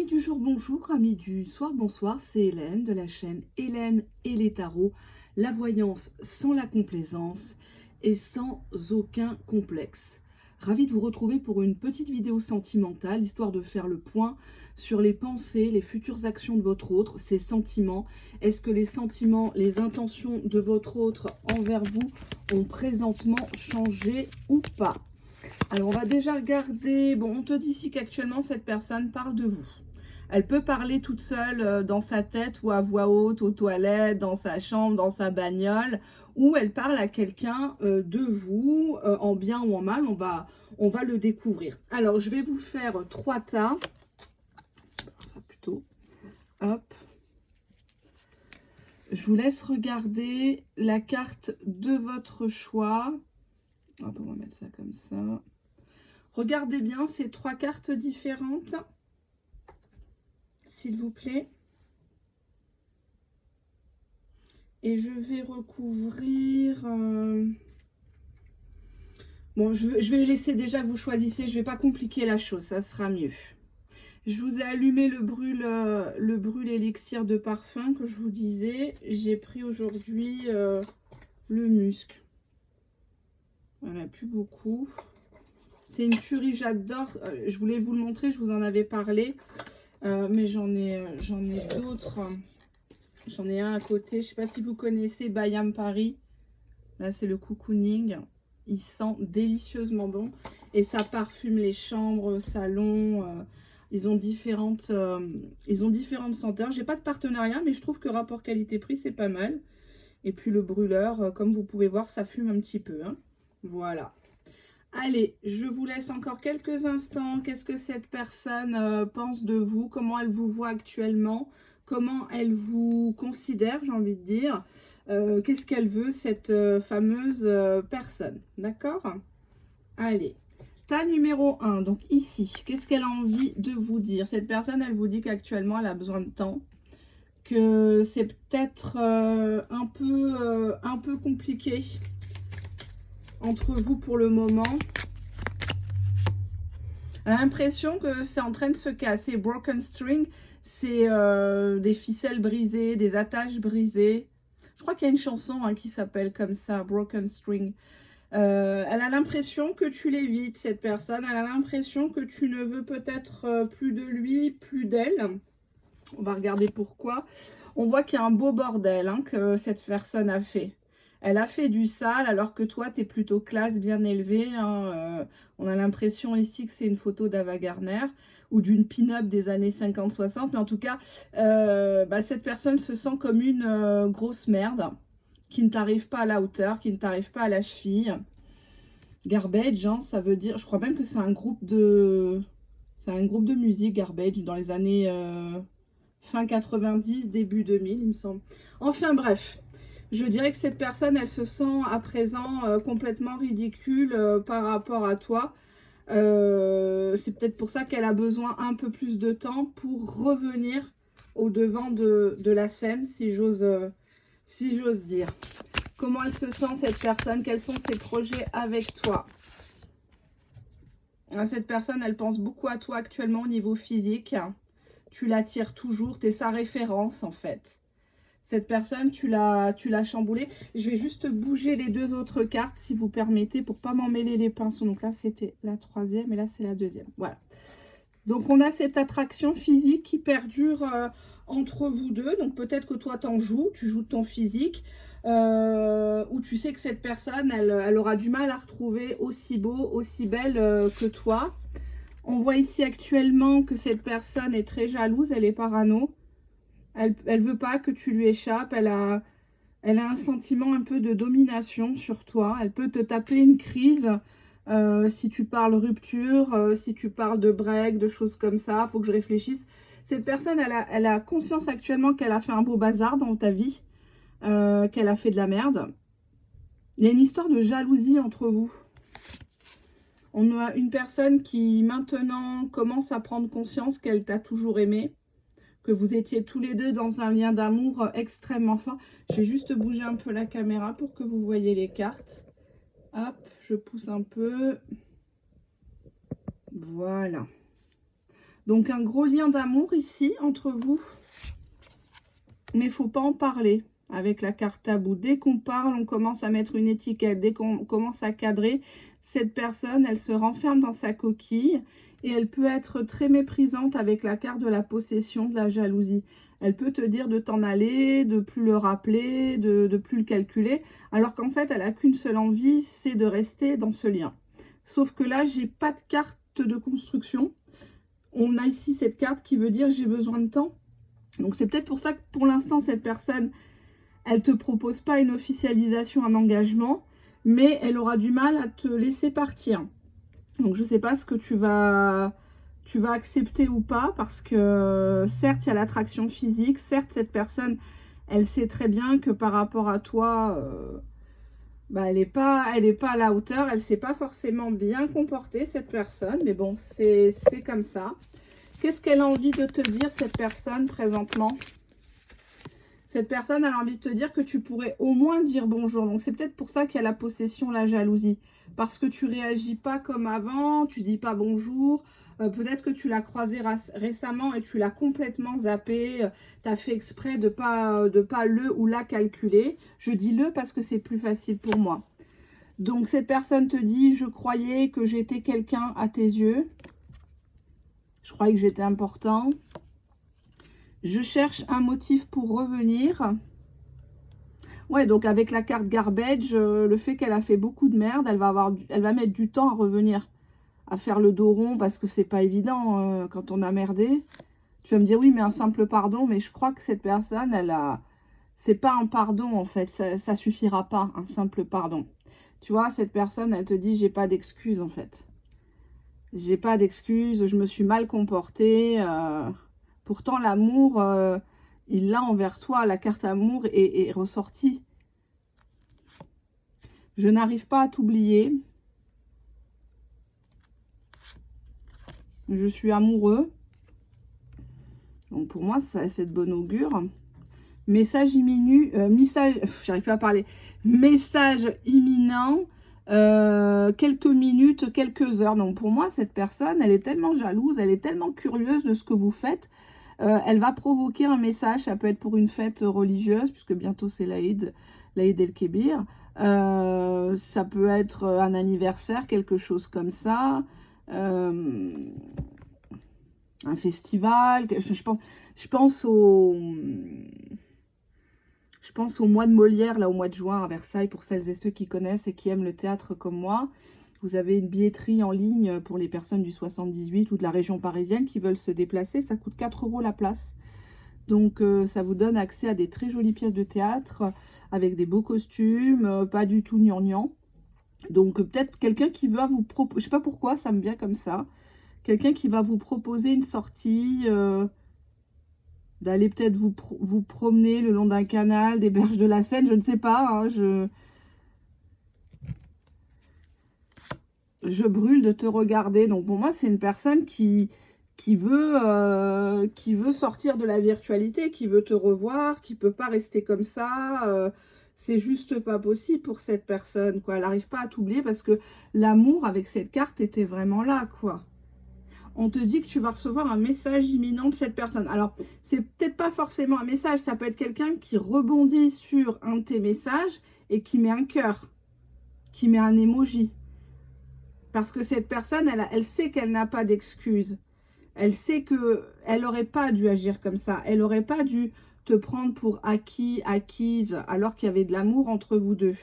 Amis du jour, bonjour, amis du soir, bonsoir, c'est Hélène de la chaîne Hélène et les tarots, la voyance sans la complaisance et sans aucun complexe. Ravie de vous retrouver pour une petite vidéo sentimentale, histoire de faire le point sur les pensées, les futures actions de votre autre, ses sentiments. Est-ce que les sentiments, les intentions de votre autre envers vous ont présentement changé ou pas? Alors, on va déjà regarder. Bon, on te dit ici qu'actuellement, cette personne parle de vous. Elle peut parler toute seule dans sa tête ou à voix haute, aux toilettes, dans sa chambre, dans sa bagnole, ou elle parle à quelqu'un de vous, en bien ou en mal. On va le découvrir. Alors, je vais vous faire 3 tas. Enfin, plutôt, hop. Je vous laisse regarder la carte de votre choix. Hop, on va mettre ça comme ça. Regardez bien ces 3 cartes différentes, s'il vous plaît. Et je vais recouvrir... Bon, je vais laisser déjà, vous choisissez. Je ne vais pas compliquer la chose, ça sera mieux. Je vous ai allumé le brûle élixir de parfum que je vous disais. J'ai pris aujourd'hui le musc. Voilà, plus beaucoup. C'est une tuerie, j'adore. Je voulais vous le montrer, je vous en avais parlé. Mais j'en ai d'autres. J'en ai un à côté. Je ne sais pas si vous connaissez Bayam Paris. Là, c'est le cocooning. Il sent délicieusement bon. Et ça parfume les chambres, salons. Ils ont différentes senteurs. J'ai pas de partenariat, mais je trouve que rapport qualité-prix, c'est pas mal. Et puis le brûleur, comme vous pouvez voir, ça fume un petit peu. Hein. Voilà. Allez, je vous laisse encore quelques instants. Qu'est-ce que cette personne pense de vous? Comment elle vous voit actuellement? Comment elle vous considère, j'ai envie de dire? Qu'est-ce qu'elle veut, cette fameuse personne? D'accord? Allez. Tas numéro 1, donc ici, qu'est-ce qu'elle a envie de vous dire? Cette personne, elle vous dit qu'actuellement, elle a besoin de temps. Que c'est peut-être un peu compliqué entre vous pour le moment. Elle a l'impression que c'est en train de se casser. Broken string, c'est des ficelles brisées, des attaches brisées. Je crois qu'il y a une chanson qui s'appelle comme ça, Broken string. Elle a l'impression que tu l'évites, cette personne. Elle a l'impression que tu ne veux peut-être plus de lui, plus d'elle. On va regarder pourquoi. On voit qu'il y a un beau bordel que cette personne a fait. Elle a fait du sale alors que toi, tu es plutôt classe, bien élevée. On a l'impression ici que c'est une photo d'Ava Gardner ou d'une pin-up des années 50-60. Mais en tout cas, cette personne se sent comme une grosse merde qui ne t'arrive pas à la hauteur, qui ne t'arrive pas à la cheville. Garbage, ça veut dire... Je crois même que c'est un groupe de... C'est un groupe de musique, Garbage, dans les années... fin 90, début 2000, il me semble. Enfin bref, je dirais que cette personne, elle se sent à présent complètement ridicule par rapport à toi. C'est peut-être pour ça qu'elle a besoin un peu plus de temps pour revenir au devant de la scène, si j'ose dire. Comment elle se sent, cette personne? Quels sont ses projets avec toi? Cette personne, elle pense beaucoup à toi actuellement au niveau physique. Tu l'attires toujours, tu es sa référence en fait. Cette personne, tu l'as chamboulée. Je vais juste bouger les 2 autres cartes, si vous permettez, pour pas m'emmêler les pinceaux. Donc là, c'était la 3e et là, c'est la 2e. Voilà. Donc, on a cette attraction physique qui perdure entre vous deux. Donc, peut-être que toi, t'en joues, tu joues de ton physique. Ou tu sais que cette personne, elle aura du mal à retrouver aussi beau, aussi belle que toi. On voit ici actuellement que cette personne est très jalouse, elle est parano. Elle veut pas que tu lui échappes, elle a un sentiment un peu de domination sur toi. Elle peut te taper une crise si tu parles rupture, si tu parles de break, de choses comme ça. Il faut que je réfléchisse. Cette personne, elle a conscience actuellement qu'elle a fait un beau bazar dans ta vie, qu'elle a fait de la merde. Il y a une histoire de jalousie entre vous. On a une personne qui maintenant commence à prendre conscience qu'elle t'a toujours aimé, que vous étiez tous les deux dans un lien d'amour extrêmement fort. Je vais juste bouger un peu la caméra pour que vous voyez les cartes. Hop, je pousse un peu. Voilà. Donc un gros lien d'amour ici entre vous. Mais il ne faut pas en parler avec la carte tabou. Dès qu'on parle, on commence à mettre une étiquette. Dès qu'on commence à cadrer, cette personne, elle se renferme dans sa coquille. Et elle peut être très méprisante avec la carte de la possession, de la jalousie. Elle peut te dire de t'en aller, de plus le rappeler, de plus le calculer. Alors qu'en fait, elle n'a qu'une seule envie, c'est de rester dans ce lien. Sauf que là, j'ai pas de carte de construction. On a ici cette carte qui veut dire j'ai besoin de temps. Donc c'est peut-être pour ça que pour l'instant, cette personne, elle ne te propose pas une officialisation, un engagement, mais elle aura du mal à te laisser partir. Donc je ne sais pas ce que tu vas accepter ou pas, parce que certes, il y a l'attraction physique, certes, cette personne, elle sait très bien que par rapport à toi, bah, elle n'est pas à la hauteur, elle ne s'est pas forcément bien comportée, cette personne, mais bon, c'est comme ça. Qu'est-ce qu'elle a envie de te dire, cette personne, présentement? Cette personne, elle a envie de te dire que tu pourrais au moins dire bonjour. Donc, c'est peut-être pour ça qu'il y a la possession, la jalousie. Parce que tu réagis pas comme avant, tu dis pas bonjour. Peut-être que tu l'as croisé récemment et tu l'as complètement zappé. Tu as fait exprès de pas le ou la calculer. Je dis le parce que c'est plus facile pour moi. Donc, cette personne te dit, je croyais que j'étais quelqu'un à tes yeux. Je croyais que j'étais important. Je cherche un motif pour revenir. Ouais, donc avec la carte garbage, le fait qu'elle a fait beaucoup de merde, elle va mettre du temps à revenir, à faire le dos rond, parce que c'est pas évident quand on a merdé. Tu vas me dire, oui, mais un simple pardon, mais je crois que cette personne, c'est pas un pardon en fait, ça suffira pas, un simple pardon. Tu vois, cette personne, elle te dit, j'ai pas d'excuses en fait. J'ai pas d'excuses, je me suis mal comportée. Pourtant, l'amour, il l'a envers toi. La carte amour est ressortie. Je n'arrive pas à t'oublier. Je suis amoureux. Donc, pour moi, c'est de bon augure. Message imminent. J'arrive pas à parler. Message imminent. Quelques minutes, quelques heures. Donc, pour moi, cette personne, elle est tellement jalouse. Elle est tellement curieuse de ce que vous faites. Elle va provoquer un message, ça peut être pour une fête religieuse, puisque bientôt c'est l'Aïd el-Kébir. Ça peut être un anniversaire, quelque chose comme ça. Un festival. Je pense au mois de Molière, là au mois de juin à Versailles, pour celles et ceux qui connaissent et qui aiment le théâtre comme moi. Vous avez une billetterie en ligne pour les personnes du 78 ou de la région parisienne qui veulent se déplacer. Ça coûte 4 € la place. Donc, ça vous donne accès à des très jolies pièces de théâtre avec des beaux costumes, pas du tout gnangnan. Donc, peut-être quelqu'un qui va vous proposer, je sais pas pourquoi, ça me vient comme ça. Quelqu'un qui va vous proposer une sortie, d'aller peut-être vous promener le long d'un canal, des berges de la Seine, je ne sais pas, hein, je brûle de te regarder. Donc pour moi, c'est une personne qui veut sortir de la virtualité, qui veut te revoir, qui peut pas rester comme ça. C'est juste pas possible pour cette personne, quoi. Elle n'arrive pas à t'oublier parce que l'amour avec cette carte était vraiment là, quoi. On te dit que tu vas recevoir un message imminent de cette personne. Alors, c'est peut-être pas forcément un message, ça peut être quelqu'un qui rebondit sur un de tes messages et qui met un cœur, qui met un emoji. Parce que cette personne, elle sait qu'elle n'a pas d'excuses. Elle sait qu'elle n'aurait pas dû agir comme ça. Elle n'aurait pas dû te prendre pour acquise, alors qu'il y avait de l'amour entre vous deux.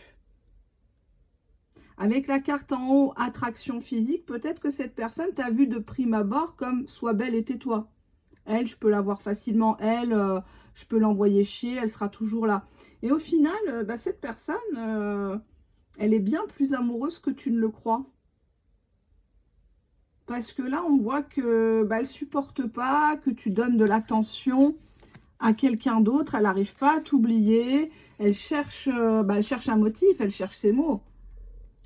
Avec la carte en haut, attraction physique, peut-être que cette personne t'a vu de prime abord comme « sois belle et tais-toi ». Elle, je peux la voir facilement. Elle, je peux l'envoyer chier, elle sera toujours là. Et au final, cette personne, elle est bien plus amoureuse que tu ne le crois. Parce que là, on voit que elle supporte pas que tu donnes de l'attention à quelqu'un d'autre. Elle n'arrive pas à t'oublier. Elle cherche un motif, elle cherche ses mots.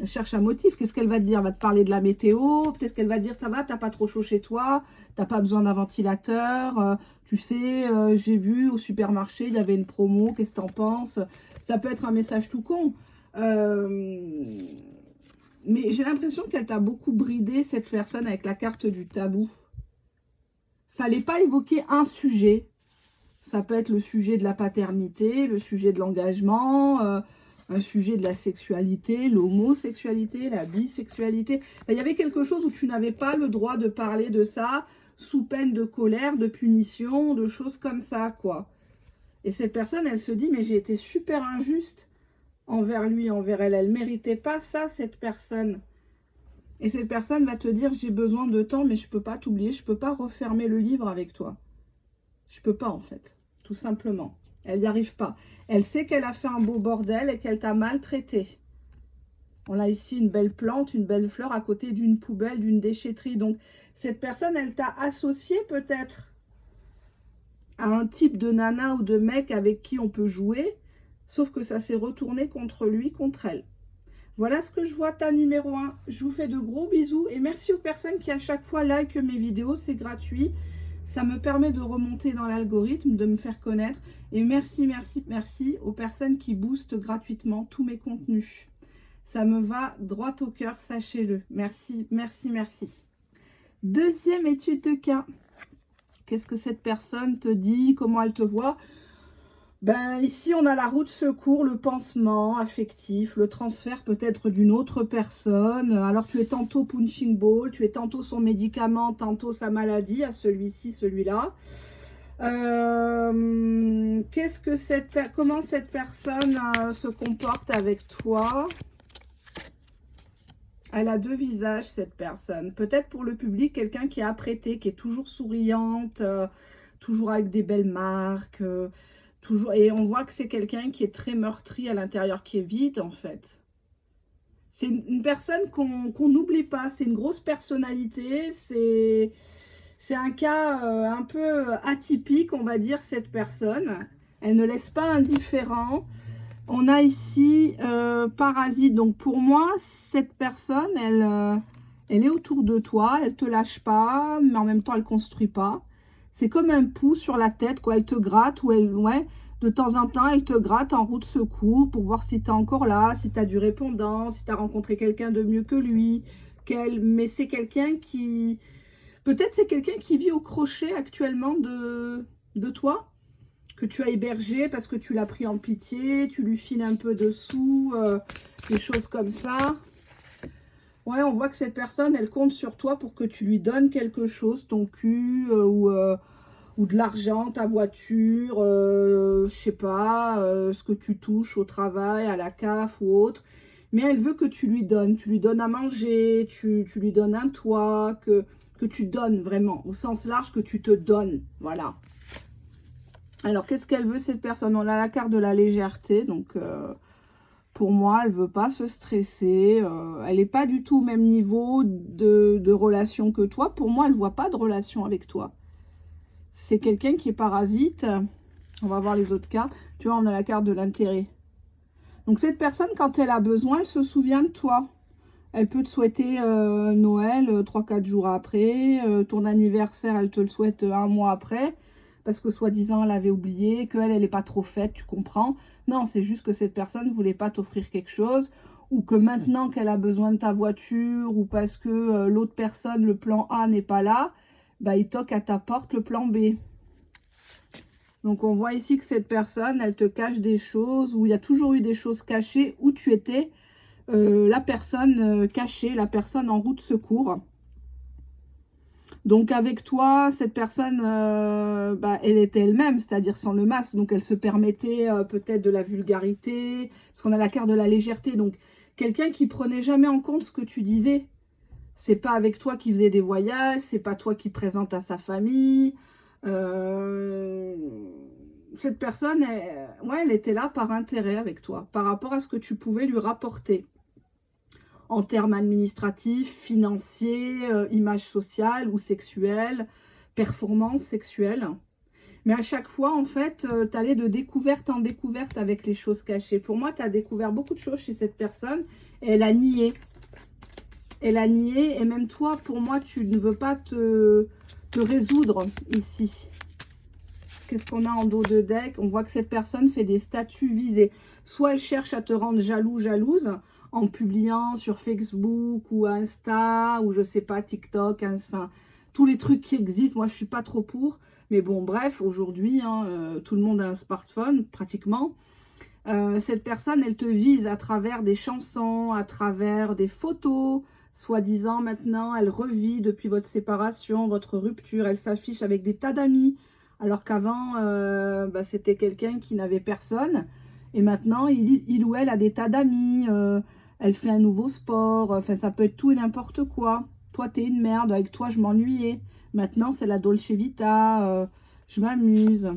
Elle cherche un motif. Qu'est-ce qu'elle va te dire? Elle va te parler de la météo. Peut-être qu'elle va te dire, ça va, t'as pas trop chaud chez toi. T'as pas besoin d'un ventilateur. Tu sais, j'ai vu au supermarché, il y avait une promo. Qu'est-ce que t'en penses? Ça peut être un message tout con. Mais j'ai l'impression qu'elle t'a beaucoup bridé, cette personne, avec la carte du tabou. fallait pas évoquer un sujet. Ça peut être le sujet de la paternité, le sujet de l'engagement, un sujet de la sexualité, l'homosexualité, la bisexualité. Il y avait quelque chose où tu n'avais pas le droit de parler de ça sous peine de colère, de punition, de choses comme ça, quoi. Et cette personne, elle se dit, mais j'ai été super injuste envers lui, envers elle. Elle ne méritait pas ça, cette personne. Et cette personne va te dire, j'ai besoin de temps, mais je ne peux pas t'oublier, je ne peux pas refermer le livre avec toi. Je ne peux pas, en fait, tout simplement. Elle n'y arrive pas. Elle sait qu'elle a fait un beau bordel et qu'elle t'a maltraité. On a ici une belle plante, une belle fleur à côté d'une poubelle, d'une déchetterie. Donc, cette personne, elle t'a associé peut-être à un type de nana ou de mec avec qui on peut jouer, sauf que ça s'est retourné contre lui, contre elle. Voilà ce que je vois, ta numéro 1. Je vous fais de gros bisous et merci aux personnes qui à chaque fois like mes vidéos, c'est gratuit. Ça me permet de remonter dans l'algorithme, de me faire connaître. Et merci, merci, merci aux personnes qui boostent gratuitement tous mes contenus. Ça me va droit au cœur, sachez-le. Merci, merci, merci. Deuxième étude de cas. Qu'est-ce que cette personne te dit? Comment elle te voit? Ben, ici, on a la roue de secours, le pansement affectif, le transfert peut-être d'une autre personne. Alors, tu es tantôt punching ball, tu es tantôt son médicament, tantôt sa maladie, à celui-ci, celui-là. Comment cette personne se comporte avec toi? Elle a deux visages, cette personne. Peut-être pour le public, quelqu'un qui est apprêté, qui est toujours souriante, toujours avec des belles marques, toujours. Et on voit que c'est quelqu'un qui est très meurtri à l'intérieur, qui est vide en fait. C'est une personne qu'on n'oublie pas. C'est une grosse personnalité. C'est un cas un peu atypique, on va dire, cette personne. Elle ne laisse pas indifférent. On a ici parasite. Donc pour moi, cette personne, elle est autour de toi. Elle ne te lâche pas, mais en même temps, elle ne construit pas. C'est comme un pouls sur la tête, quoi. Elle te gratte ou de temps en temps, elle te gratte en roue de secours pour voir si tu es encore là, si tu as du répondant, si tu as rencontré quelqu'un de mieux que lui. Mais c'est quelqu'un qui... Peut-être c'est quelqu'un qui vit au crochet actuellement de toi, que tu as hébergé parce que tu l'as pris en pitié, tu lui files un peu de sous, des choses comme ça. Ouais, on voit que cette personne, elle compte sur toi pour que tu lui donnes quelque chose, ton cul ou de l'argent, ta voiture, je sais pas, ce que tu touches au travail, à la CAF ou autre. Mais elle veut que tu lui donnes à manger, tu lui donnes un toit, que tu donnes vraiment, au sens large, que tu te donnes, voilà. Alors, qu'est-ce qu'elle veut, cette personne? On a la carte de la légèreté, donc pour moi, elle ne veut pas se stresser. Elle n'est pas du tout au même niveau de relation que toi. Pour moi, elle ne voit pas de relation avec toi. C'est quelqu'un qui est parasite. On va voir les autres cartes. Tu vois, on a la carte de l'intérêt. Donc, cette personne, quand elle a besoin, elle se souvient de toi. Elle peut te souhaiter Noël 3-4 jours après. Ton anniversaire, elle te le souhaite un mois après. Parce que soi-disant, elle avait oublié, qu'elle n'est pas trop faite, tu comprends. Non, c'est juste que cette personne ne voulait pas t'offrir quelque chose. Ou que maintenant qu'elle a besoin de ta voiture, ou parce que l'autre personne, le plan A, n'est pas là, bah, il toque à ta porte le plan B. Donc, on voit ici que cette personne, elle te cache des choses, où il y a toujours eu des choses cachées, où tu étais la personne cachée, la personne en roue de secours. Donc avec toi, cette personne, elle était elle-même, c'est-à-dire sans le masque. Donc elle se permettait peut-être de la vulgarité, parce qu'on a la carte de la légèreté. Donc quelqu'un qui prenait jamais en compte ce que tu disais. C'est pas avec toi qui faisait des voyages, c'est pas toi qui présente à sa famille. Cette personne, elle était là par intérêt avec toi, par rapport à ce que tu pouvais lui rapporter. En termes administratifs, financiers, image sociale ou sexuelle, performance sexuelle. Mais à chaque fois, en fait, tu allais de découverte en découverte avec les choses cachées. Pour moi, tu as découvert beaucoup de choses chez cette personne et elle a nié. Elle a nié et même toi, pour moi, tu ne veux pas te résoudre ici. Qu'est-ce qu'on a en dos de deck? On voit que cette personne fait des statuts visés. Soit elle cherche à te rendre jaloux, jalouse, en publiant sur Facebook ou Insta, ou je sais pas, TikTok, enfin, tous les trucs qui existent. Moi, je suis pas trop pour. Mais bon, bref, aujourd'hui, hein, tout le monde a un smartphone, pratiquement. Cette personne, elle te vise à travers des chansons, à travers des photos, soi-disant maintenant, elle revit depuis votre séparation, votre rupture, elle s'affiche avec des tas d'amis, alors qu'avant, bah, c'était quelqu'un qui n'avait personne, et maintenant, il ou elle a des tas d'amis, elle fait un nouveau sport, enfin, ça peut être tout et n'importe quoi. Toi, t'es une merde, avec toi, je m'ennuyais. Maintenant, c'est la Dolce Vita, je m'amuse.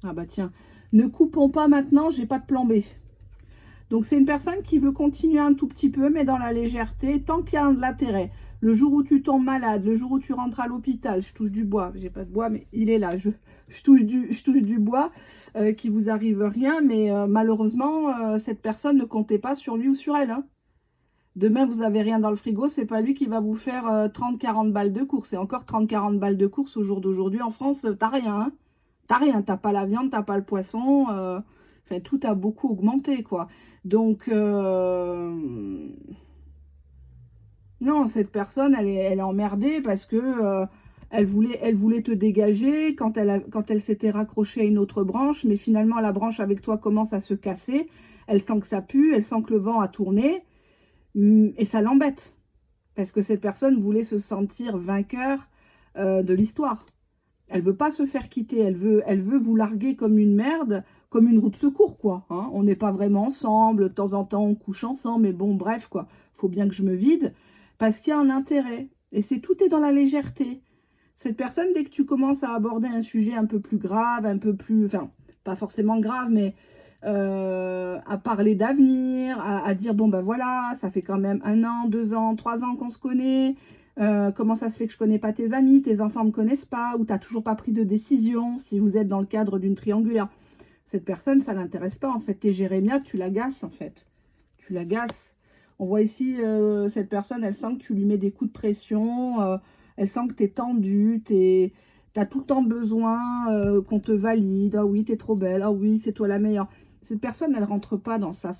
Ah bah tiens, ne coupons pas maintenant, j'ai pas de plan B. Donc c'est une personne qui veut continuer un tout petit peu, mais dans la légèreté, tant qu'il y a de l'intérêt. Le jour où tu tombes malade, le jour où tu rentres à l'hôpital, je touche du bois, j'ai pas de bois, mais il est là, je touche du bois, qui vous arrive rien, mais malheureusement, cette personne, ne comptez pas sur lui ou sur elle. Hein. Demain, vous avez rien dans le frigo, c'est pas lui qui va vous faire 30-40 balles de course. Et encore 30-40 balles de course au jour d'aujourd'hui en France, t'as rien. Hein. T'as rien, t'as pas la viande, t'as pas le poisson, enfin tout a beaucoup augmenté quoi. Donc non, cette personne elle est emmerdée parce que elle voulait te dégager quand elle s'était raccrochée à une autre branche, mais finalement la branche avec toi commence à se casser, elle sent que ça pue, elle sent que le vent a tourné, et ça l'embête parce que cette personne voulait se sentir vainqueur de l'histoire. Elle veut pas se faire quitter, elle veut vous larguer comme une merde, comme une roue de secours, quoi. Hein. On n'est pas vraiment ensemble, de temps en temps on couche ensemble, mais bon, bref, quoi. Faut bien que je me vide, parce qu'il y a un intérêt. Et c'est tout est dans la légèreté. Cette personne, dès que tu commences à aborder un sujet un peu plus grave, un peu plus, enfin, pas forcément grave, mais à parler d'avenir, à dire, bon, ben voilà, ça fait quand même 1 an, 2 ans, 3 ans qu'on se connaît, comment ça se fait que je connais pas tes amis, tes enfants me connaissent pas, ou tu n'as toujours pas pris de décision, si vous êtes dans le cadre d'une triangulaire. Cette personne, ça l'intéresse pas, en fait. T'es Jérémia, tu l'agaces, en fait. Tu l'agaces. On voit ici, cette personne, elle sent que tu lui mets des coups de pression, elle sent que tu es tendu, tu as tout le temps besoin qu'on te valide. Ah oui, tu es trop belle, ah oui, c'est toi la meilleure. Cette personne, elle rentre pas dans ça,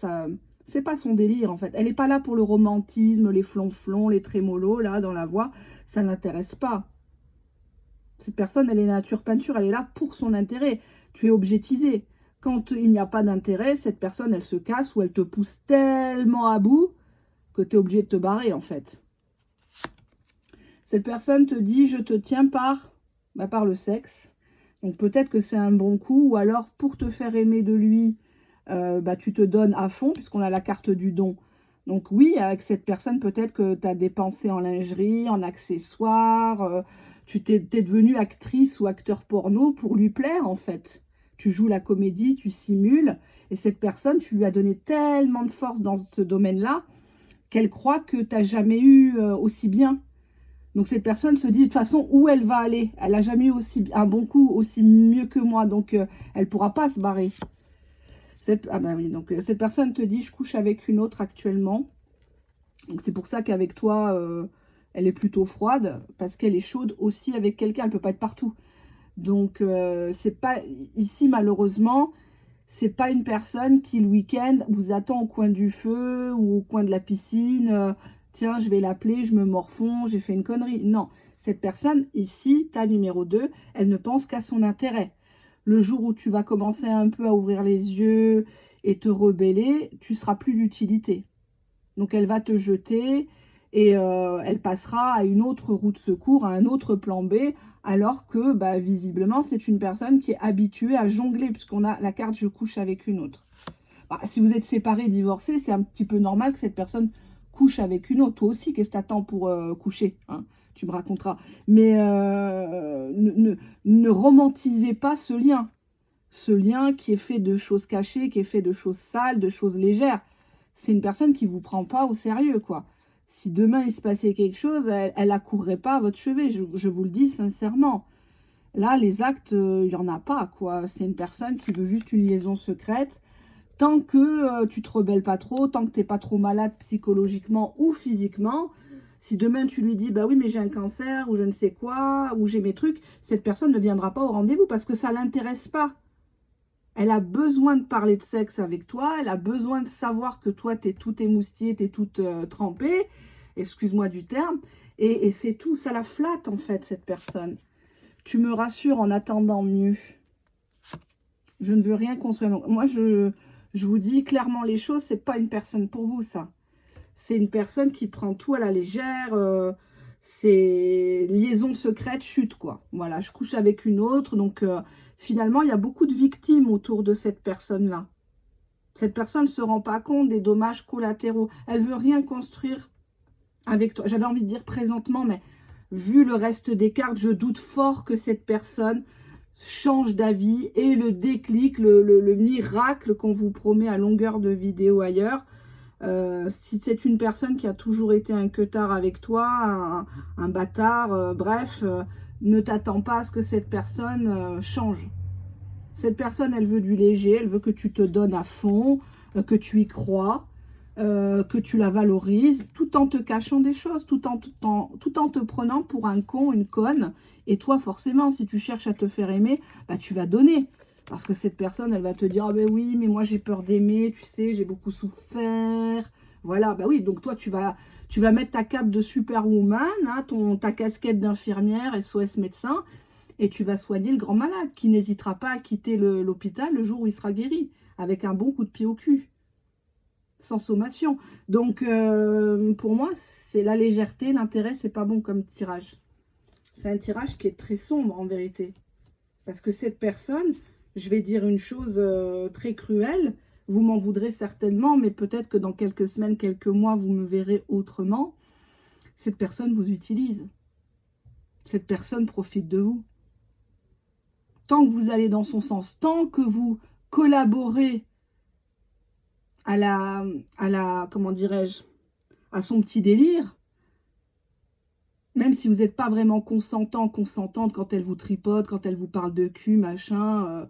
c'est pas son délire en fait. Elle n'est pas là pour le romantisme, les flonflons, les trémolos là dans la voix, ça n'intéresse pas. Cette personne, elle est nature peinture, elle est là pour son intérêt. Tu es objetisé. Quand il n'y a pas d'intérêt, cette personne, elle se casse ou elle te pousse tellement à bout que tu es obligé de te barrer en fait. Cette personne te dit, je te tiens par le sexe. Donc peut-être que c'est un bon coup, ou alors pour te faire aimer de lui, tu te donnes à fond, puisqu'on a la carte du don. Donc oui, avec cette personne, peut-être que tu as dépensé en lingerie, en accessoires, tu t'es devenue actrice ou acteur porno pour lui plaire en fait. Tu joues la comédie, tu simules, et cette personne, tu lui as donné tellement de force dans ce domaine-là, qu'elle croit que tu n'as jamais eu aussi bien. Donc cette personne se dit de toute façon où elle va aller. Elle n'a jamais eu un bon coup aussi mieux que moi, donc elle ne pourra pas se barrer. Cette personne te dit je couche avec une autre actuellement. Donc c'est pour ça qu'avec toi, elle est plutôt froide, parce qu'elle est chaude aussi avec quelqu'un, elle ne peut pas être partout. Donc c'est pas ici malheureusement, c'est pas une personne qui le week-end vous attend au coin du feu ou au coin de la piscine. Tiens, je vais l'appeler, je me morfonds, j'ai fait une connerie. Non, cette personne ici, ta numéro 2, elle ne pense qu'à son intérêt. Le jour où tu vas commencer un peu à ouvrir les yeux et te rebeller, tu seras plus d'utilité. Donc elle va te jeter et elle passera à une autre roue de secours, à un autre plan B, alors que visiblement c'est une personne qui est habituée à jongler, puisqu'on a la carte je couche avec une autre. Si vous êtes séparés, divorcés, c'est un petit peu normal que cette personne couche avec une autre. Toi aussi, qu'est-ce que t'attends pour coucher, hein? Tu me raconteras. Mais ne romantisez pas ce lien. Ce lien qui est fait de choses cachées, qui est fait de choses sales, de choses légères. C'est une personne qui ne vous prend pas au sérieux, quoi. Si demain il se passait quelque chose, elle accourrait pas à votre chevet, je vous le dis sincèrement. Là, les actes, il n'y en a pas, quoi. C'est une personne qui veut juste une liaison secrète. Tant que tu te rebelles pas trop, tant que tu n'es pas trop malade psychologiquement ou physiquement, si demain tu lui dis, bah oui, mais j'ai un cancer, ou je ne sais quoi, ou j'ai mes trucs, cette personne ne viendra pas au rendez-vous parce que ça ne l'intéresse pas. Elle a besoin de parler de sexe avec toi, elle a besoin de savoir que toi, tu es tout émoustillé, tu es toute trempée, excuse-moi du terme, Et c'est tout, ça la flatte en fait, cette personne. Tu me rassures en attendant mieux. Je ne veux rien construire. Donc, moi, je vous dis clairement les choses, c'est pas une personne pour vous, ça. C'est une personne qui prend tout à la légère. C'est liaison secrète, chute, quoi. Voilà, je couche avec une autre. Donc, finalement, il y a beaucoup de victimes autour de cette personne-là. Cette personne ne se rend pas compte des dommages collatéraux. Elle veut rien construire avec toi. J'avais envie de dire présentement, mais vu le reste des cartes, je doute fort que cette personne change d'avis et le déclic, le miracle qu'on vous promet à longueur de vidéo ailleurs. Si c'est une personne qui a toujours été un queutard avec toi, un bâtard, bref, ne t'attends pas à ce que cette personne change. Cette personne, elle veut du léger, elle veut que tu te donnes à fond, que tu y crois, que tu la valorises, tout en te cachant des choses, tout en te prenant pour un con, une conne. Et toi, forcément, si tu cherches à te faire aimer, bah, tu vas donner. Parce que cette personne, elle va te dire « Ah ben oui, mais moi j'ai peur d'aimer, tu sais, j'ai beaucoup souffert. » Voilà, bah oui, donc toi, tu vas mettre ta cape de superwoman, hein, ta casquette d'infirmière, SOS médecin, et tu vas soigner le grand malade qui n'hésitera pas à quitter l'hôpital le jour où il sera guéri, avec un bon coup de pied au cul, sans sommation. Donc, pour moi, c'est la légèreté, l'intérêt, c'est pas bon comme tirage. C'est un tirage qui est très sombre, en vérité. Parce que cette personne, je vais dire une chose très cruelle, vous m'en voudrez certainement, mais peut-être que dans quelques semaines, quelques mois, vous me verrez autrement. Cette personne vous utilise. Cette personne profite de vous. Tant que vous allez dans son sens, tant que vous collaborez à la comment dirais-je, à son petit délire, même si vous n'êtes pas vraiment consentant, consentante quand elle vous tripote, quand elle vous parle de cul, machin,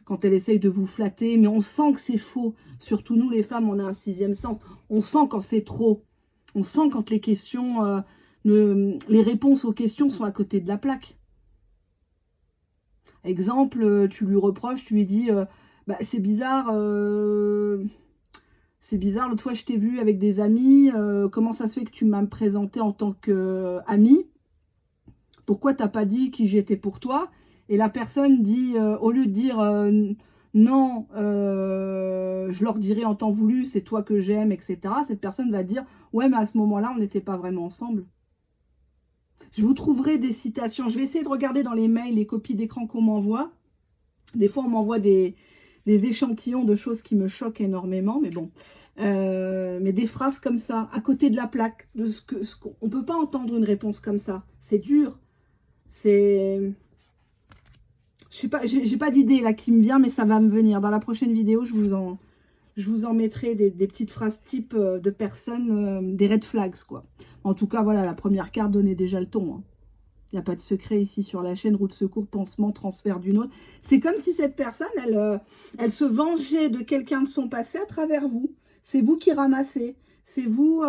quand elle essaye de vous flatter, mais on sent que c'est faux. Surtout nous, les femmes, on a un sixième sens. On sent quand c'est trop. On sent quand les questions, les réponses aux questions sont à côté de la plaque. Exemple, tu lui reproches, tu lui dis bah, c'est bizarre, l'autre fois je t'ai vu avec des amis, comment ça se fait que tu m'as présenté en tant qu'ami? Pourquoi t'as pas dit qui j'étais pour toi? Et la personne dit, au lieu de dire non, je leur dirai en temps voulu, c'est toi que j'aime, etc. Cette personne va dire ouais, mais à ce moment-là, on n'était pas vraiment ensemble. Je vous trouverai des citations. Je vais essayer de regarder dans les mails, les copies d'écran qu'on m'envoie. Des fois, on m'envoie des échantillons de choses qui me choquent énormément, mais bon. Mais des phrases comme ça, à côté de la plaque, on ne peut pas entendre une réponse comme ça. C'est dur. C'est... Je sais pas, j'ai pas d'idée là qui me vient, mais ça va me venir. Dans la prochaine vidéo, je vous en mettrai des petites phrases type de personnes, des red flags, quoi. En tout cas, voilà, la première carte donnait déjà le ton, hein. Il n'y a pas de secret ici sur la chaîne, roue de secours, pansement, transfert d'une autre. C'est comme si cette personne, elle se vengeait de quelqu'un de son passé à travers vous. C'est vous qui ramassez. C'est vous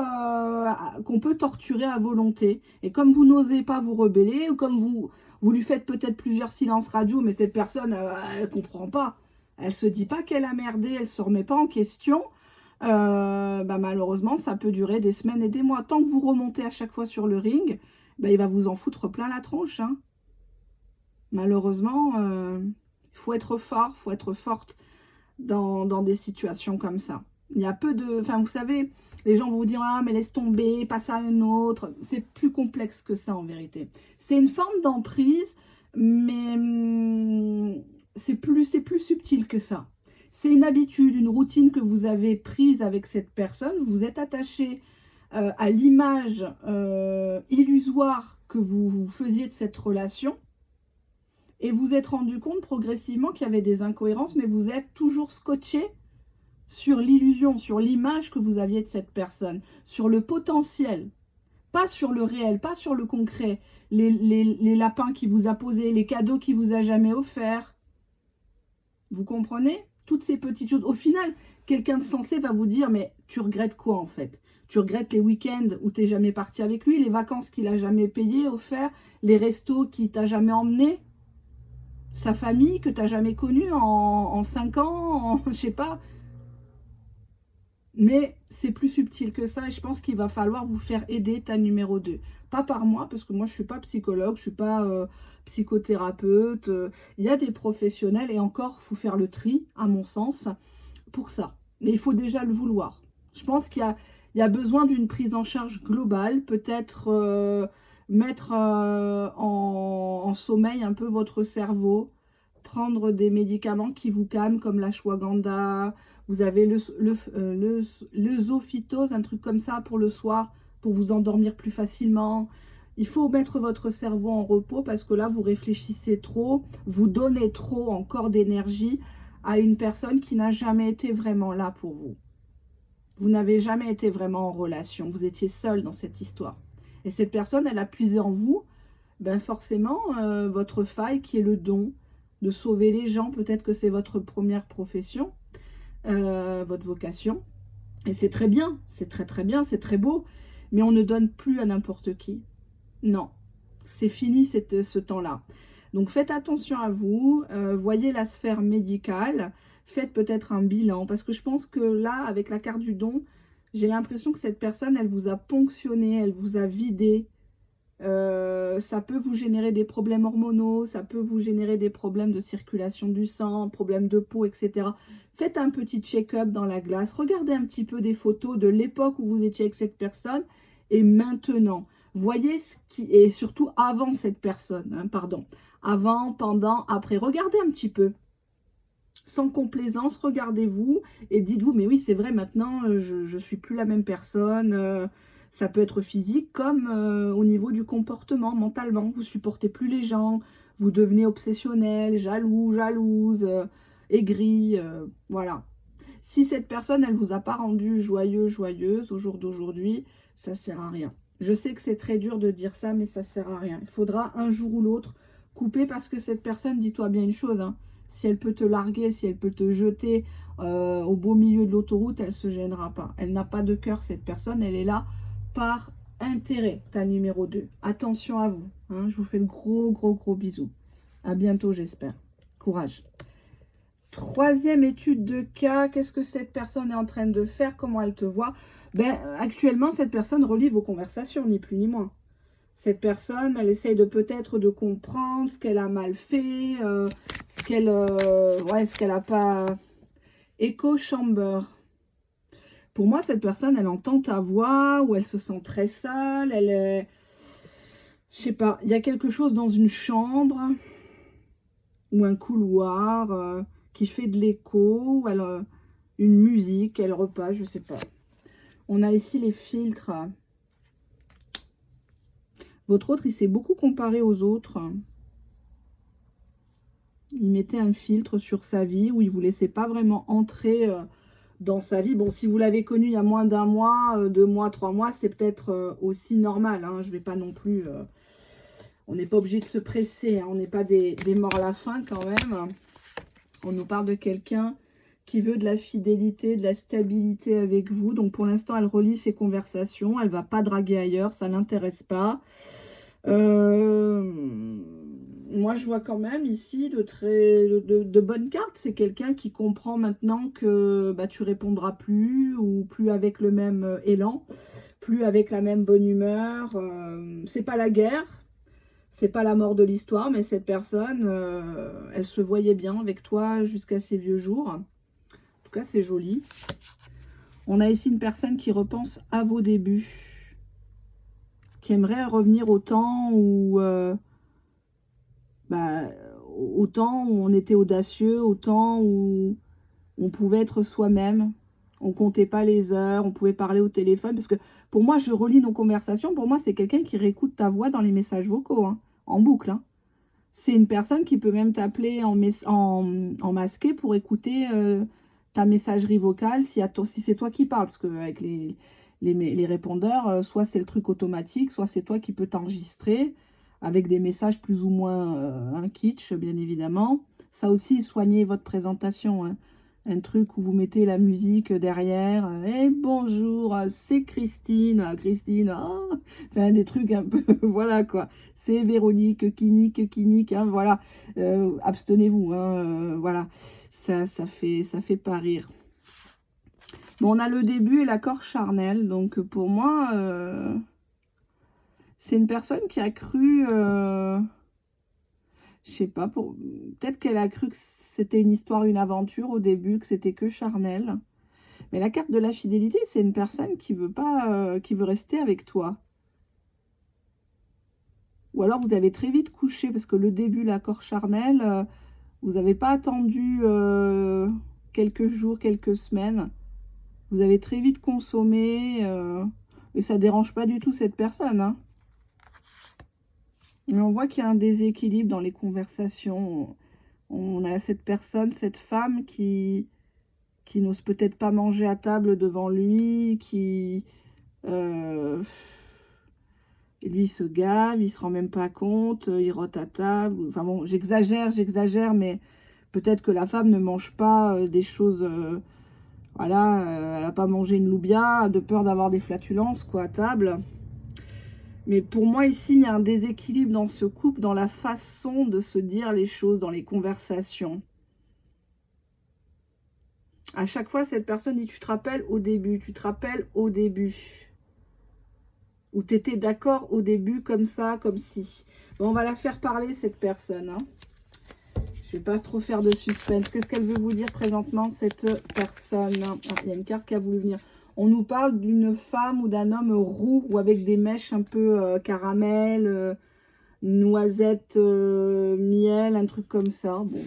qu'on peut torturer à volonté. Et comme vous n'osez pas vous rebeller, ou comme vous lui faites peut-être plusieurs silences radio, mais cette personne, elle ne comprend pas. Elle ne se dit pas qu'elle a merdé, elle ne se remet pas en question. Bah malheureusement, ça peut durer des semaines et des mois. Tant que vous remontez à chaque fois sur le ring, bah, il va vous en foutre plein la tronche, hein. Malheureusement, il faut être fort, il faut être forte dans des situations comme ça. Il y a peu de... Enfin, vous savez, les gens vont vous dire « Ah, mais laisse tomber, passe à un autre ». C'est plus complexe que ça, en vérité. C'est une forme d'emprise, mais c'est plus subtil que ça. C'est une habitude, une routine que vous avez prise avec cette personne. Vous êtes attaché à l'image illusoire que vous faisiez de cette relation. Et vous êtes rendu compte progressivement qu'il y avait des incohérences, mais vous êtes toujours scotché sur l'illusion, sur l'image que vous aviez de cette personne, sur le potentiel, pas sur le réel, pas sur le concret, les lapins qu'il vous a posés, les cadeaux qu'il vous a jamais offerts. Vous comprenez? Toutes ces petites choses. Au final, quelqu'un de sensé va vous dire, mais tu regrettes quoi en fait? Tu regrettes les week-ends où tu n'es jamais parti avec lui, les vacances qu'il n'a jamais payées, offertes, les restos qu'il t'a jamais emmenés, sa famille que tu n'as jamais connue en 5 ans, je sais pas. Mais c'est plus subtil que ça et je pense qu'il va falloir vous faire aider, ta numéro 2. Pas par moi, parce que moi je ne suis pas psychologue, je ne suis pas psychothérapeute. Il y a des professionnels et encore, il faut faire le tri, à mon sens, pour ça. Mais il faut déjà le vouloir. Je pense il y a besoin d'une prise en charge globale, peut-être mettre en sommeil un peu votre cerveau, prendre des médicaments qui vous calment comme l'ashwagandha. Vous avez le zophytose, un truc comme ça pour le soir, pour vous endormir plus facilement. Il faut mettre votre cerveau en repos parce que là, vous réfléchissez trop, vous donnez trop encore d'énergie à une personne qui n'a jamais été vraiment là pour vous. Vous n'avez jamais été vraiment en relation, vous étiez seul dans cette histoire. Et cette personne, elle a puisé en vous, ben forcément, votre faille qui est le don de sauver les gens. Peut-être que c'est votre première profession, votre vocation. Et c'est très bien, c'est très très bien, c'est très beau. Mais on ne donne plus à n'importe qui. Non, c'est fini ce temps-là. Donc faites attention à vous, voyez la sphère médicale, faites peut-être un bilan, parce que je pense que là, avec la carte du don, j'ai l'impression que cette personne, elle vous a ponctionné, elle vous a vidé. Ça peut vous générer des problèmes hormonaux, ça peut vous générer des problèmes de circulation du sang, problèmes de peau, etc. Faites un petit check-up dans la glace, regardez un petit peu des photos de l'époque où vous étiez avec cette personne et maintenant. Voyez ce qui est, surtout avant cette personne, hein, pardon. Avant, pendant, après. Regardez un petit peu. Sans complaisance, regardez-vous et dites-vous, mais oui, c'est vrai, maintenant, je ne suis plus la même personne. Ça peut être physique comme au niveau du comportement, mentalement. Vous supportez plus les gens, vous devenez obsessionnel, jaloux, jalouse, aigri, voilà. Si cette personne, elle vous a pas rendu joyeux, joyeuse au jour d'aujourd'hui, ça sert à rien. Je sais que c'est très dur de dire ça, mais ça sert à rien. Il faudra un jour ou l'autre couper parce que cette personne, dis-toi bien une chose, hein, si elle peut te larguer, si elle peut te jeter au beau milieu de l'autoroute, elle ne se gênera pas. Elle n'a pas de cœur, cette personne, elle est là par intérêt, ta numéro 2. Attention à vous, hein, je vous fais de gros, gros, gros bisous. À bientôt, j'espère. Courage. Troisième étude de cas, qu'est-ce que cette personne est en train de faire? Comment elle te voit? Ben, actuellement, cette personne relie vos conversations, ni plus ni moins. Cette personne, elle essaye de peut-être de comprendre ce qu'elle a mal fait, ce qu'elle a pas... Echo chamber. Pour moi, cette personne, elle entend ta voix ou elle se sent très sale. Elle est... Je sais pas, il y a quelque chose dans une chambre ou un couloir qui fait de l'écho, ou elle, une musique, elle repasse, je sais pas. On a ici les filtres. Votre autre, il s'est beaucoup comparé aux autres. Il mettait un filtre sur sa vie où il ne vous laissait pas vraiment entrer dans sa vie. Bon, si vous l'avez connu il y a moins d'un mois, 2 mois, 3 mois, c'est peut-être aussi normal. Hein. Je vais pas non plus... on n'est pas obligé de se presser. Hein. On n'est pas des morts à la faim quand même. On nous parle de quelqu'un qui veut de la fidélité, de la stabilité avec vous. Donc pour l'instant, elle relie ses conversations. Elle ne va pas draguer ailleurs, ça ne l'intéresse pas. Moi, je vois quand même ici de bonnes cartes. C'est quelqu'un qui comprend maintenant que bah, tu répondras plus ou plus avec le même élan, plus avec la même bonne humeur. C'est pas la guerre, c'est pas la mort de l'histoire, mais cette personne, elle se voyait bien avec toi jusqu'à ses vieux jours. En tout cas, c'est joli. On a ici une personne qui repense à vos débuts, qui aimerait revenir au temps où... bah, au temps où on était audacieux, au temps où on pouvait être soi-même, on comptait pas les heures, on pouvait parler au téléphone, parce que pour moi, je relis nos conversations, pour moi, c'est quelqu'un qui réécoute ta voix dans les messages vocaux, hein, en boucle. Hein. C'est une personne qui peut même t'appeler en masqué pour écouter ta messagerie vocale, si c'est toi qui parles, parce qu'avec les répondeurs, soit c'est le truc automatique, soit c'est toi qui peux t'enregistrer, avec des messages plus ou moins kitsch, bien évidemment. Ça aussi, soignez votre présentation. Hein. Un truc où vous mettez la musique derrière. Et bonjour, c'est Christine. Christine, enfin, des trucs un peu, voilà quoi. C'est Véronique, Kinique, hein, voilà. Abstenez-vous, hein, voilà. Ça fait pas rire. Bon, on a le début et l'accord charnel. Donc, pour moi, c'est une personne qui a cru... je sais pas, peut-être qu'elle a cru que c'était une histoire, une aventure au début, que c'était que charnel. Mais la carte de la fidélité, c'est une personne qui veut pas, qui veut rester avec toi. Ou alors vous avez très vite couché, parce que le début, l'accord charnel, vous n'avez pas attendu quelques jours, quelques semaines. Vous avez très vite consommé, et ça ne dérange pas du tout cette personne, hein. Mais on voit qu'il y a un déséquilibre dans les conversations. On a cette personne, cette femme qui n'ose peut-être pas manger à table devant lui, qui... lui, il se gave, il se rend même pas compte, il rote à table. Enfin bon, j'exagère, mais peut-être que la femme ne mange pas des choses... voilà, elle n'a pas mangé une loubia, de peur d'avoir des flatulences, quoi, à table. Mais pour moi, ici, il y a un déséquilibre dans ce couple, dans la façon de se dire les choses, dans les conversations. À chaque fois, cette personne dit, tu te rappelles au début, tu te rappelles au début. Ou tu étais d'accord au début, comme ça, comme si. Bon, on va la faire parler, cette personne, hein. Je ne vais pas trop faire de suspense. Qu'est-ce qu'elle veut vous dire présentement, cette personne? Ah, il y a une carte qui a voulu venir. On nous parle d'une femme ou d'un homme roux ou avec des mèches un peu caramel, noisette, miel, un truc comme ça. Bon.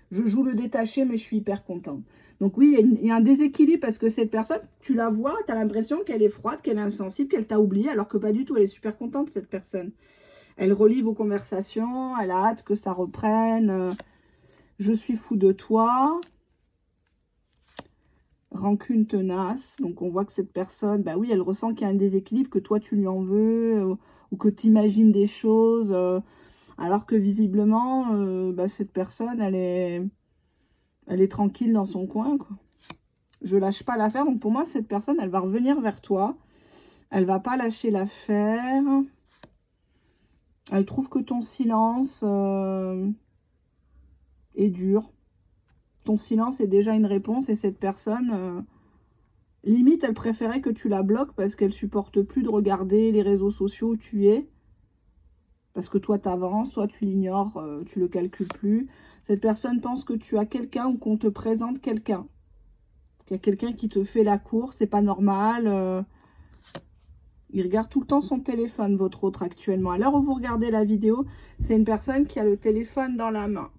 Je joue le détaché, mais je suis hyper contente. Donc oui, il y a un déséquilibre parce que cette personne, tu la vois, tu as l'impression qu'elle est froide, qu'elle est insensible, qu'elle t'a oublié, alors que pas du tout. Elle est super contente, cette personne. Elle relit vos conversations, elle a hâte que ça reprenne. Je suis fou de toi. Rancune tenace. Donc on voit que cette personne, bah oui, elle ressent qu'il y a un déséquilibre, que toi tu lui en veux, ou que tu imagines des choses, alors que visiblement, bah, cette personne, elle est tranquille dans son coin, quoi. Je lâche pas l'affaire. Donc pour moi, cette personne, elle va revenir vers toi. Elle va pas lâcher l'affaire. Elle trouve que ton silence est dur. Ton silence est déjà une réponse et cette personne, limite, elle préférait que tu la bloques parce qu'elle supporte plus de regarder les réseaux sociaux où tu es. Parce que toi, tu avances, toi, tu l'ignores, tu le calcules plus. Cette personne pense que tu as quelqu'un ou qu'on te présente quelqu'un. Qu'il y a quelqu'un qui te fait la cour, c'est pas normal. Il regarde tout le temps son téléphone, votre autre, actuellement. À l'heure où vous regardez la vidéo, c'est une personne qui a le téléphone dans la main.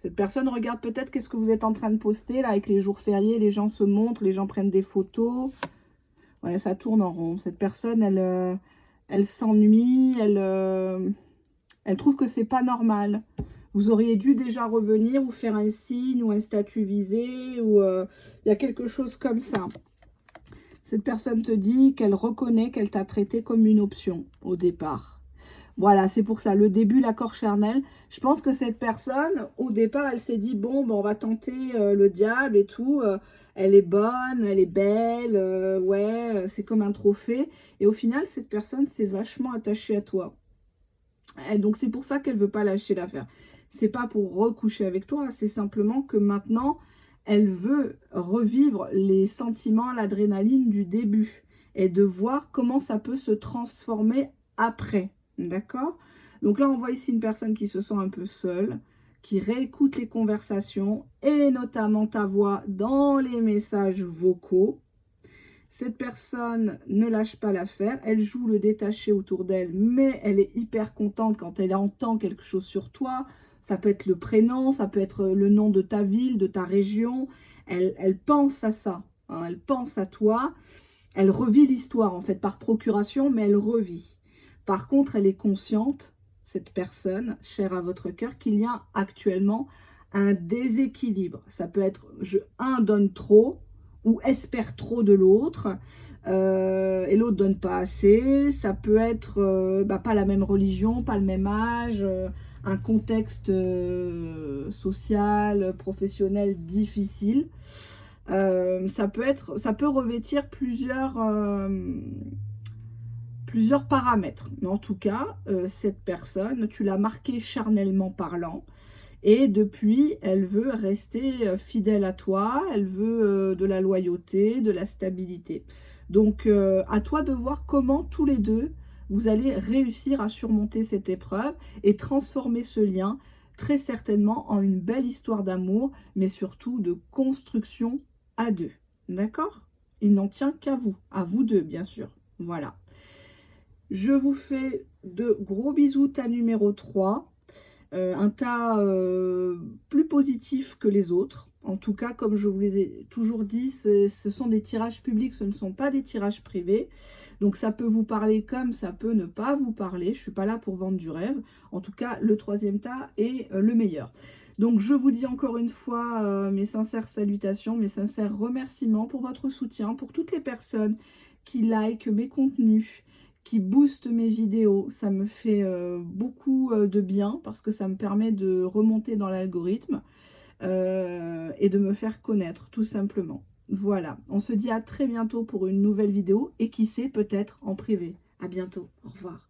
Cette personne regarde peut-être qu'est-ce que vous êtes en train de poster, là, avec les jours fériés, les gens se montrent, les gens prennent des photos. Ouais, ça tourne en rond. Cette personne, elle s'ennuie, elle trouve que c'est pas normal. Vous auriez dû déjà revenir ou faire un signe ou un statut visé, ou il y a quelque chose comme ça. Cette personne te dit qu'elle reconnaît qu'elle t'a traité comme une option au départ. Voilà, c'est pour ça, le début, l'accord charnel. Je pense que cette personne, au départ, elle s'est dit, bon, ben, on va tenter le diable et tout. Elle est bonne, elle est belle, ouais, c'est comme un trophée. Et au final, cette personne s'est vachement attachée à toi. Et donc, c'est pour ça qu'elle ne veut pas lâcher l'affaire. C'est pas pour recoucher avec toi, c'est simplement que maintenant, elle veut revivre les sentiments, l'adrénaline du début. Et de voir comment ça peut se transformer après. D'accord? Donc là, on voit ici une personne qui se sent un peu seule, qui réécoute les conversations et notamment ta voix dans les messages vocaux. Cette personne ne lâche pas l'affaire, elle joue le détaché autour d'elle, mais elle est hyper contente quand elle entend quelque chose sur toi. Ça peut être le prénom, ça peut être le nom de ta ville, de ta région. Elle pense à ça, hein, elle pense à toi. Elle revit l'histoire en fait par procuration, mais elle revit. Par contre, elle est consciente, cette personne, chère à votre cœur, qu'il y a actuellement un déséquilibre. Ça peut être un donne trop ou espère trop de l'autre et l'autre donne pas assez. Ça peut être pas la même religion, pas le même âge, un contexte social, professionnel difficile. Ça peut revêtir plusieurs paramètres. Mais en tout cas, cette personne, tu l'as marquée charnellement parlant. Et depuis, elle veut rester fidèle à toi, elle veut de la loyauté, de la stabilité. Donc, à toi de voir comment tous les deux, vous allez réussir à surmonter cette épreuve et transformer ce lien très certainement en une belle histoire d'amour, mais surtout de construction à deux. D'accord? Il n'en tient qu'à vous deux, bien sûr. Voilà. Je vous fais de gros bisous, tas numéro 3. Un tas plus positif que les autres. En tout cas, comme je vous les ai toujours dit, ce sont des tirages publics, ce ne sont pas des tirages privés. Donc ça peut vous parler comme ça peut ne pas vous parler. Je ne suis pas là pour vendre du rêve. En tout cas, le troisième tas est le meilleur. Donc je vous dis encore une fois mes sincères salutations, mes sincères remerciements pour votre soutien, pour toutes les personnes qui likent mes contenus, qui booste mes vidéos. Ça me fait beaucoup de bien parce que ça me permet de remonter dans l'algorithme et de me faire connaître tout simplement. Voilà, on se dit à très bientôt pour une nouvelle vidéo et qui sait, peut-être en privé. À bientôt, au revoir.